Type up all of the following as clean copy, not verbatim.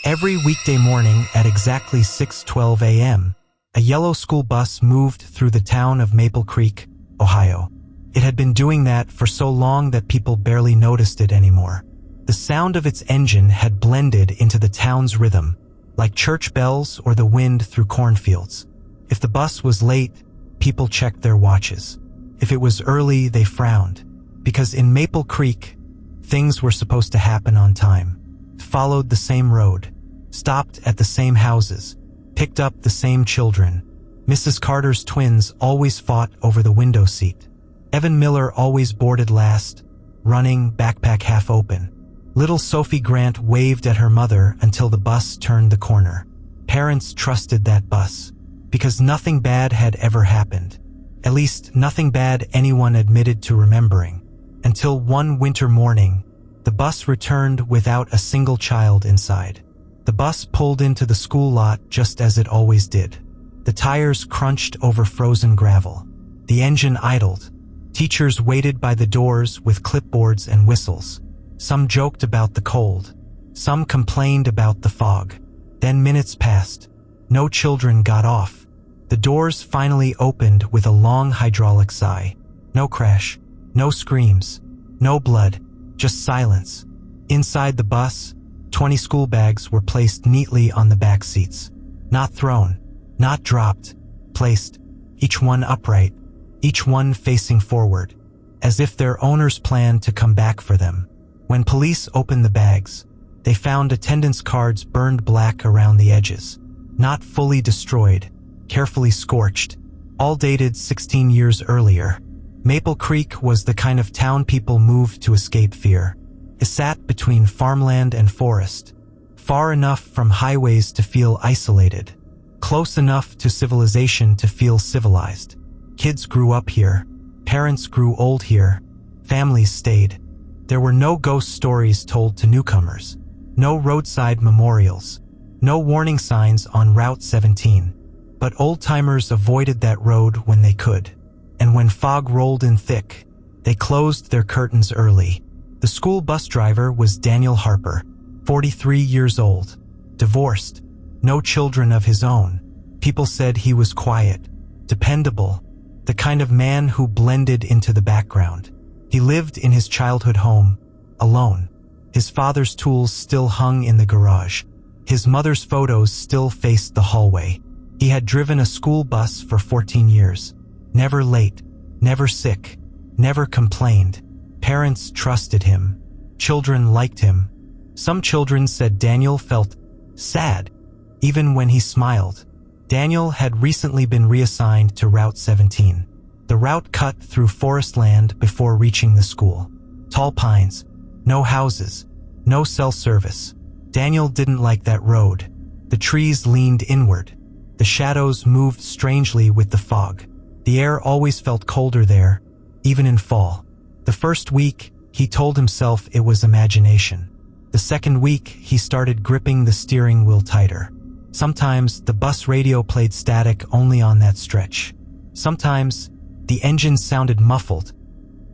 Every weekday morning at exactly 6:12 a.m., a yellow school bus moved through the town of Maple Creek, Ohio. It had been doing that for so long that people barely noticed it anymore. The sound of its engine had blended into the town's rhythm, like church bells or the wind through cornfields. If the bus was late, people checked their watches. If it was early, they frowned, because in Maple Creek, things were supposed to happen on time. Followed the same road, stopped at the same houses, picked up the same children. Mrs. Carter's twins always fought over the window seat. Evan Miller always boarded last, running, backpack half open. Little Sophie Grant waved at her mother until the bus turned the corner. Parents trusted that bus, because nothing bad had ever happened. At least nothing bad anyone admitted to remembering. Until one winter morning, the bus returned without a single child inside. The bus pulled into the school lot just as it always did. The tires crunched over frozen gravel. The engine idled. Teachers waited by the doors with clipboards and whistles. Some joked about the cold. Some complained about the fog. Then minutes passed. No children got off. The doors finally opened with a long hydraulic sigh. No crash. No screams. No blood. Just silence. Inside the bus, 20 school bags were placed neatly on the back seats. Not thrown, not dropped, placed, each one upright, each one facing forward, as if their owners planned to come back for them. When police opened the bags, they found attendance cards burned black around the edges, not fully destroyed, carefully scorched, all dated 16 years earlier. Maple Creek was the kind of town people moved to escape fear. It sat between farmland and forest, far enough from highways to feel isolated, close enough to civilization to feel civilized. Kids grew up here, parents grew old here, families stayed. There were no ghost stories told to newcomers, no roadside memorials, no warning signs on Route 17. But old-timers avoided that road when they could. And when fog rolled in thick, they closed their curtains early. The school bus driver was Daniel Harper, 43 years old, divorced, no children of his own. People said he was quiet, dependable, the kind of man who blended into the background. He lived in his childhood home, alone. His father's tools still hung in the garage. His mother's photos still faced the hallway. He had driven a school bus for 14 years. Never late, never sick, never complained. Parents trusted him. Children liked him. Some children said Daniel felt sad, even when he smiled. Daniel had recently been reassigned to Route 17. The route cut through forest land before reaching the school. Tall pines, no houses, no cell service. Daniel didn't like that road. The trees leaned inward. The shadows moved strangely with the fog. The air always felt colder there, even in fall. The first week, he told himself it was imagination. The second week, he started gripping the steering wheel tighter. Sometimes, the bus radio played static only on that stretch. Sometimes, the engine sounded muffled,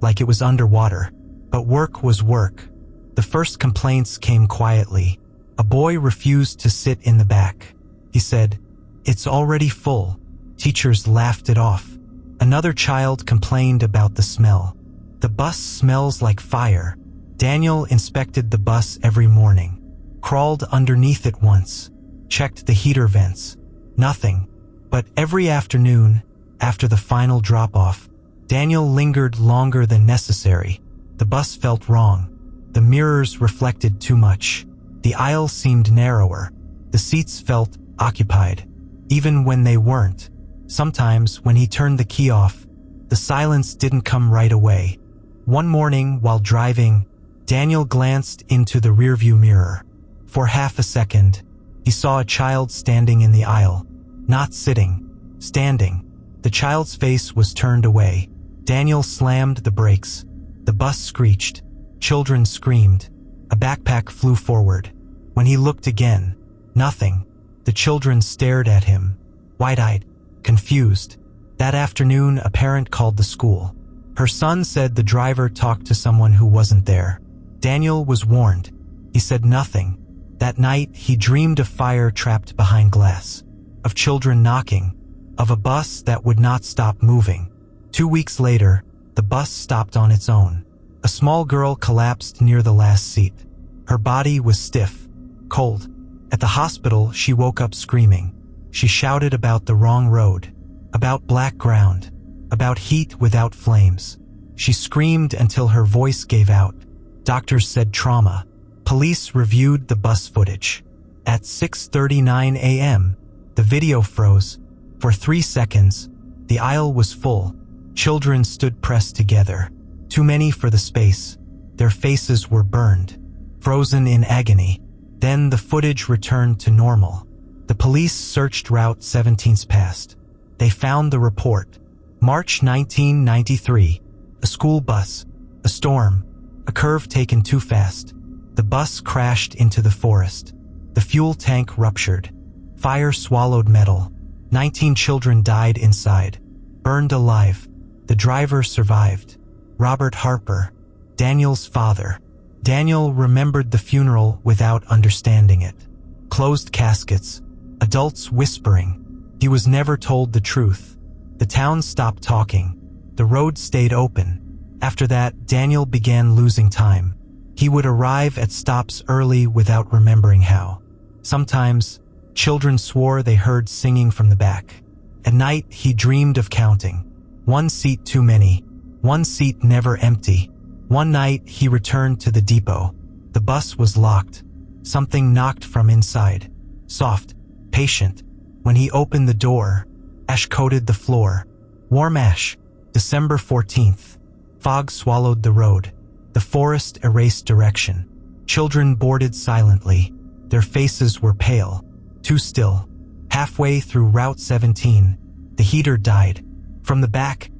like it was underwater. But work was work. The first complaints came quietly. A boy refused to sit in the back. He said, "It's already full." Teachers laughed it off. Another child complained about the smell. "The bus smells like fire." Daniel inspected the bus every morning, crawled underneath it once, checked the heater vents. Nothing. But every afternoon, after the final drop-off, Daniel lingered longer than necessary. The bus felt wrong. The mirrors reflected too much. The aisle seemed narrower. The seats felt occupied, even when they weren't. Sometimes, when he turned the key off, the silence didn't come right away. One morning, while driving, Daniel glanced into the rearview mirror. For half a second, he saw a child standing in the aisle. Not sitting, standing. The child's face was turned away. Daniel slammed the brakes. The bus screeched. Children screamed. A backpack flew forward. When he looked again, nothing. The children stared at him, wide-eyed, confused. That afternoon, a parent called the school. Her son said the driver talked to someone who wasn't there. Daniel was warned. He said nothing. That night, he dreamed of fire trapped behind glass, of children knocking, of a bus that would not stop moving. 2 weeks later, the bus stopped on its own. A small girl collapsed near the last seat. Her body was stiff, cold. At the hospital, she woke up screaming. She shouted about the wrong road, about black ground, about heat without flames. She screamed until her voice gave out. Doctors said trauma. Police reviewed the bus footage. At 6:39 a.m., the video froze. For 3 seconds, the aisle was full. Children stood pressed together. Too many for the space. Their faces were burned, frozen in agony. Then the footage returned to normal. The police searched Route 17's past. They found the report. March 1993. A school bus. A storm. A curve taken too fast. The bus crashed into the forest. The fuel tank ruptured. Fire swallowed metal. 19 children died inside, burned alive. The driver survived. Robert Harper, Daniel's father. Daniel remembered the funeral without understanding it. Closed caskets. Adults whispering. He was never told the truth. The town stopped talking. The road stayed open. After that, Daniel began losing time. He would arrive at stops early without remembering how. Sometimes, children swore they heard singing from the back. At night, he dreamed of counting. 1 seat too many. 1 seat never empty. One night, he returned to the depot. The bus was locked. Something knocked from inside. Soft, patient. When he opened the door, ash coated the floor. Warm ash. December 14th. Fog swallowed the road. The forest erased direction. Children boarded silently. Their faces were pale, too still. Halfway through Route 17, the heater died. From the back,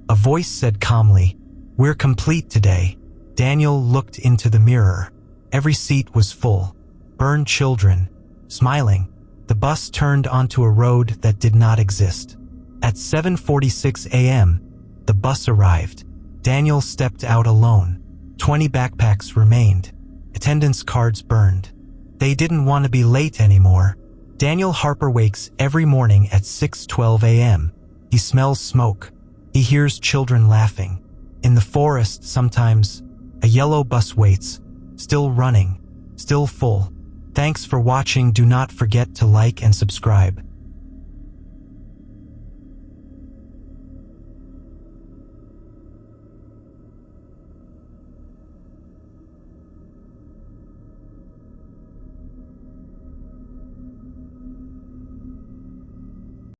a voice said calmly, "We're complete today." Daniel looked into the mirror. Every seat was full. Burned children. Smiling, the bus turned onto a road that did not exist. At 7:46 a.m., the bus arrived. Daniel stepped out alone. 20 backpacks remained. Attendance cards burned. They didn't want to be late anymore. Daniel Harper wakes every morning at 6:12 a.m. He smells smoke. He hears children laughing. In the forest, sometimes, a yellow bus waits, still running, still full. Thanks for watching. Do not forget to like and subscribe.